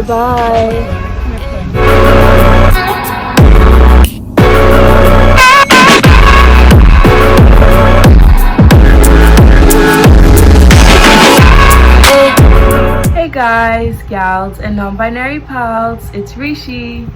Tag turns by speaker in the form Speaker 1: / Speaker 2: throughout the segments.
Speaker 1: Bye. Hey guys, gals, and non-binary pals, it's Rishi.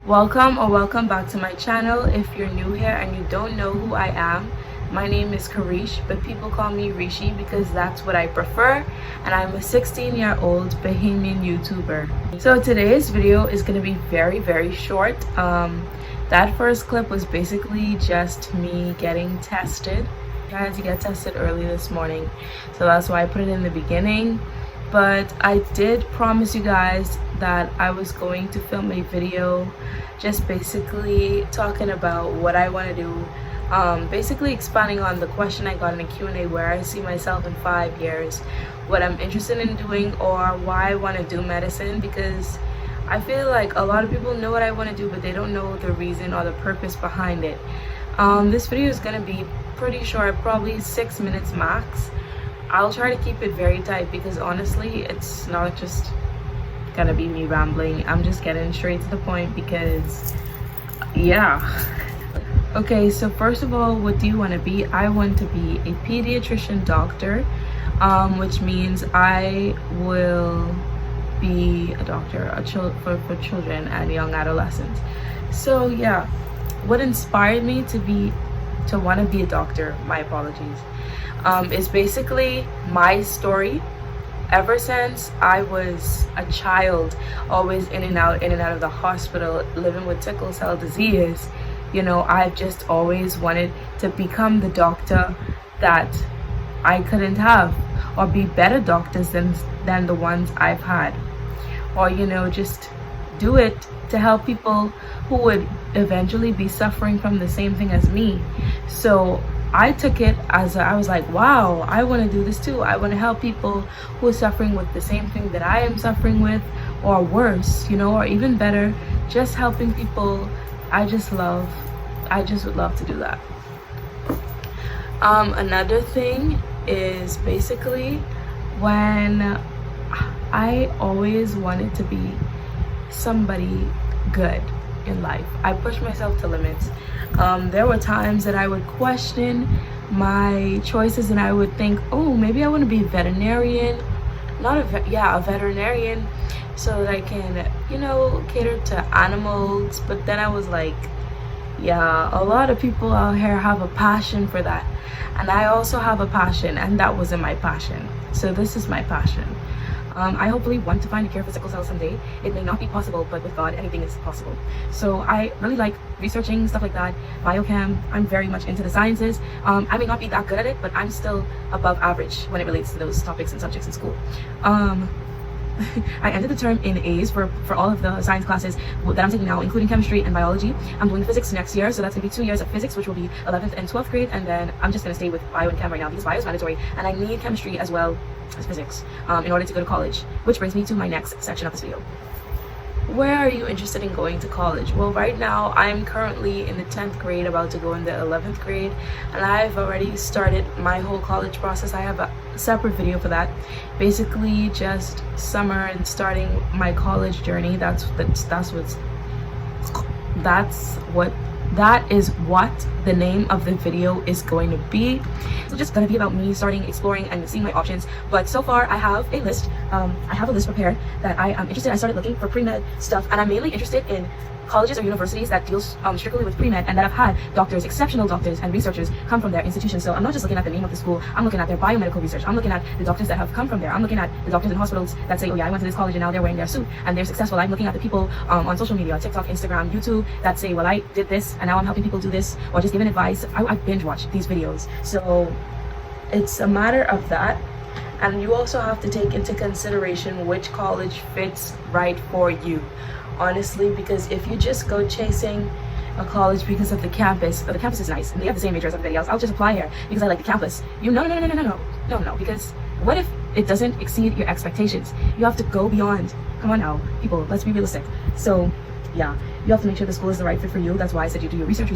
Speaker 1: Welcome back to my channel. If you're new here and you don't know who I am, my name is Caryeshee, but people call me Rishi because that's what I prefer, and I'm a 16-year-old Bahamian YouTuber. So today's video is going to be very short. That first clip was basically just me getting tested. I had to get tested early this morning, so that's why I put it in the beginning. But I did promise you guys that I was going to film a video just basically talking about what I want to do, basically expanding on the question I got in a Q&A where I see myself in 5 years, what I'm interested in doing, or why I want to do medicine, because I feel like a lot of people know what I want to do, but they don't know the reason or the purpose behind it. This video is going to be pretty short, probably 6 minutes max. I'll try to keep it very tight because honestly, it's not just gonna be me rambling. I'm just getting straight to the point because, yeah. Okay, so first of all, what do you want to be? I want to be a pediatrician doctor, which means I will be a doctor for children and young adolescents. So yeah, what inspired me to want to be a doctor, my apologies, is basically my story. Ever since I was a child, always in and out of the hospital, living with sickle cell disease, you know, I've just always wanted to become the doctor that I couldn't have, or be better doctors than the ones I've had, or, you know, just do it to help people who would eventually be suffering from the same thing as me. So I took it as I was like, wow, I want to do this too. I want to help people who are suffering with the same thing that I am suffering with, or worse, you know, or even better, just helping people. I just would love to do that. Another thing is basically when I always wanted to be somebody good in life. I pushed myself to limits. There were times that I would question my choices and I would think, oh, maybe I want to be a veterinarian, a veterinarian, so that I can, you know, cater to animals. But then I was like, yeah, a lot of people out here have a passion for that, and I also have a passion, and that wasn't my passion. So this is my passion. I hopefully want to find a cure for sickle cell someday. It may not be possible, but with God, anything is possible. So I really like researching stuff like that, biochem. I'm very much into the sciences. I may not be that good at it, but I'm still above average when it relates to those topics and subjects in school. I ended the term in A's for all of the science classes that I'm taking now, including chemistry and biology. I'm doing physics next year, so that's going to be 2 years of physics, which will be 11th and 12th grade, and then I'm just going to stay with bio and chem right now because bio is mandatory, and I need chemistry as well as physics in order to go to college, which brings me to my next section of this video. Where are you interested in going to college? Well, right now I'm currently in the 10th grade, about to go in the 11th grade, and I've already started my whole college process. I have a separate video for that. Basically just summer and starting my college journey. That is what the name of the video is going to be. It's just going to be about me starting exploring and seeing my options. But so far I have a list. Prepared that I am interested. I started looking for pre-med stuff, and I'm mainly interested in colleges or universities that deals strictly with pre-med and that have had doctors, exceptional doctors and researchers come from their institutions. So I'm not just looking at the name of the school, I'm looking at their biomedical research. I'm looking at the doctors that have come from there. I'm looking at the doctors in hospitals that say, oh yeah, I went to this college and now they're wearing their suit and they're successful. I'm looking at the people on social media, TikTok, Instagram, YouTube, that say, well, I did this and now I'm helping people do this, or just giving advice. I binge watch these videos. So it's a matter of that. And you also have to take into consideration which college fits right for you, honestly, because if you just go chasing a college because of the campus is nice and they have the same major as everybody else, I'll just apply here because I like the campus. No, because what if it doesn't exceed your expectations? You have to go beyond. Come on now, people, let's be realistic. So yeah, you have to make sure the school is the right fit for you. That's why I said you do your research.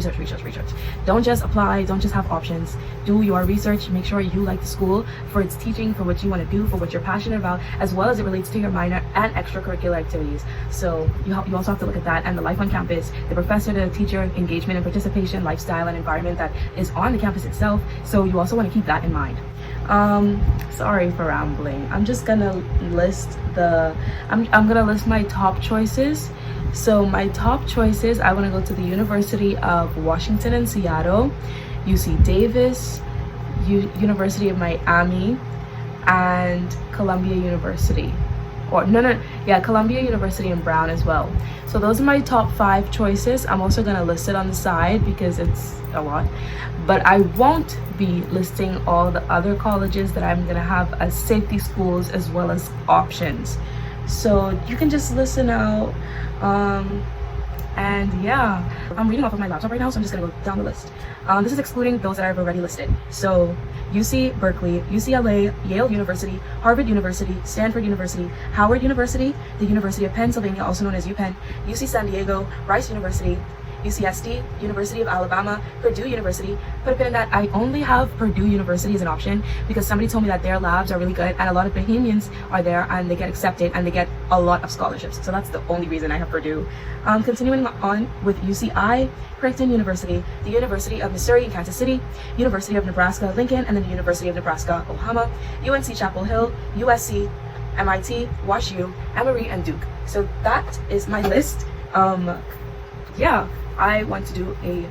Speaker 1: Don't just apply, don't just have options. Do your research, make sure you like the school for its teaching, for what you want to do, for what you're passionate about, as well as it relates to your minor and extracurricular activities. So you also have to look at that, and the life on campus, the professor to teacher engagement and participation, lifestyle and environment that is on the campus itself. So you also want to keep that in mind. Sorry for rambling. I'm just gonna list I'm gonna list my top choices. So my top choices, I want to go to the University of Washington in Seattle, UC Davis, University of Miami, and Columbia University. Columbia University in Brown as well. So those are my top 5 choices. I'm also gonna list it on the side because it's a lot, but I won't be listing all the other colleges that I'm gonna have as safety schools as well as options. So you can just listen out. And yeah, I'm reading off of my laptop right now, so I'm just gonna go down the list. This is excluding those that I've already listed. So UC Berkeley, UCLA, Yale University, Harvard University, Stanford University, Howard University, the University of Pennsylvania, also known as UPenn, UC San Diego, Rice University, UCSD, University of Alabama, Purdue University. Put a pin in that. I only have Purdue University as an option because somebody told me that their labs are really good and a lot of Bahamians are there and they get accepted and they get a lot of scholarships. So that's the only reason I have Purdue. Continuing on with UCI, Creighton University, the University of Missouri in Kansas City, University of Nebraska Lincoln, and then the University of Nebraska Omaha, UNC Chapel Hill, USC, MIT, WashU, Emory, and Duke. So that is my list. Yeah, I want to do a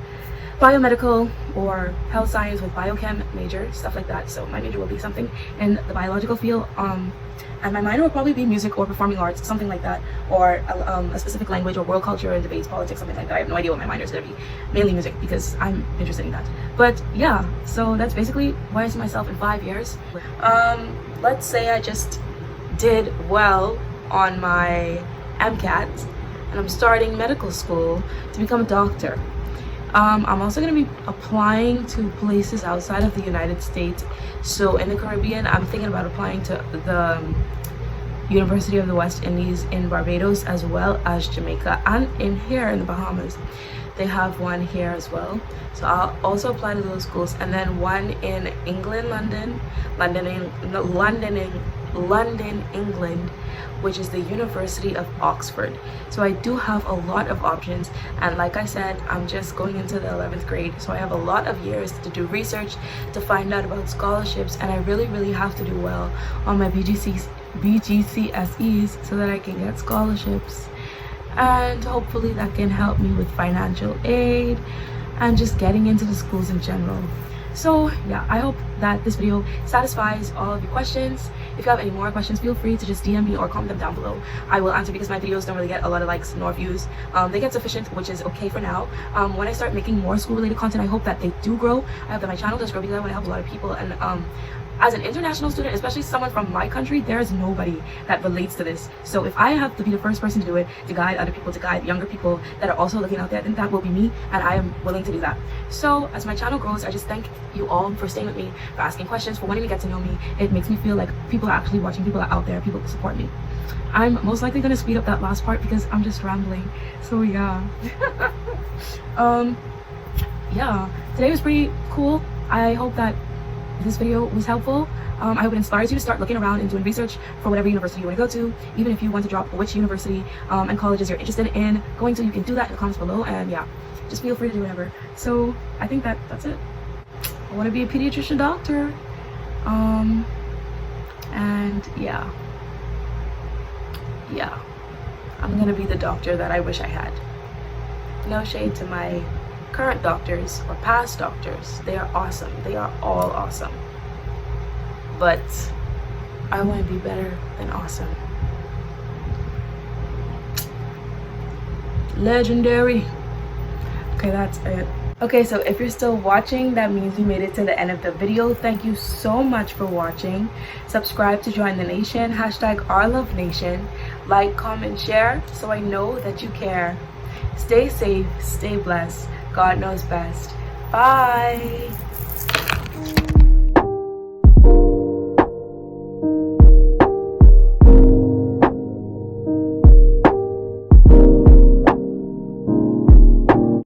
Speaker 1: biomedical or health science with biochem major, stuff like that. So my major will be something in the biological field, and my minor will probably be music or performing arts, something like that, or a specific language or world culture and debates, politics, something like that. I have no idea what my minor is going to be. Mainly music because I'm interested in that. But yeah, so that's basically where I see myself in 5 years. Let's say I just did well on my MCAT and I'm starting medical school to become a doctor. I'm also going to be applying to places outside of the United States. So in the Caribbean, I'm thinking about applying to the University of the West Indies in Barbados, as well as Jamaica, and in here in the Bahamas. They have one here as well. So I'll also apply to those schools, and then one in England, London, England, which is the University of Oxford. So I do have a lot of options, and like I said, I'm just going into the 11th grade, so I have a lot of years to do research, to find out about scholarships, and I really have to do well on my BGCSEs so that I can get scholarships, and hopefully that can help me with financial aid and just getting into the schools in general. So yeah, I hope that this video satisfies all of your questions. If you have any more questions, feel free to just DM me or comment them down below. I will answer because my videos don't really get a lot of likes nor views. They get sufficient, which is okay for now. When I start making more school related content, I hope that they do grow. I hope that my channel does grow because I want to help a lot of people. And as an international student, especially someone from my country, there is nobody that relates to this. So if I have to be the first person to do it, to guide other people, to guide younger people that are also looking out there, then that will be me, and I am willing to do that. So as my channel grows, I just thank you all for staying with me, for asking questions, for wanting to get to know me. It makes me feel like people are actually watching, people are out there, people support me. I'm most likely going to speed up that last part because I'm just rambling. So yeah. Yeah, today was pretty cool. I hope that this video was helpful. I hope it inspires you to start looking around and doing research for whatever university you want to go to. Even if you want to drop which university and colleges you're interested in going to, you can do that in the comments below. And yeah, just feel free to do whatever. So I think that's it. I want to be a pediatrician doctor. And yeah, I'm gonna be the doctor that I wish I had. No shade to my current doctors or past doctors. They are awesome. They are all awesome. But I want to be better than awesome. Legendary. Okay, that's it. Okay, so if you're still watching, that means you made it to the end of the video. Thank you so much for watching. Subscribe to join the nation. #OurLoveNation. Like, comment, share so I know that you care. Stay safe, stay blessed. God knows best. Bye.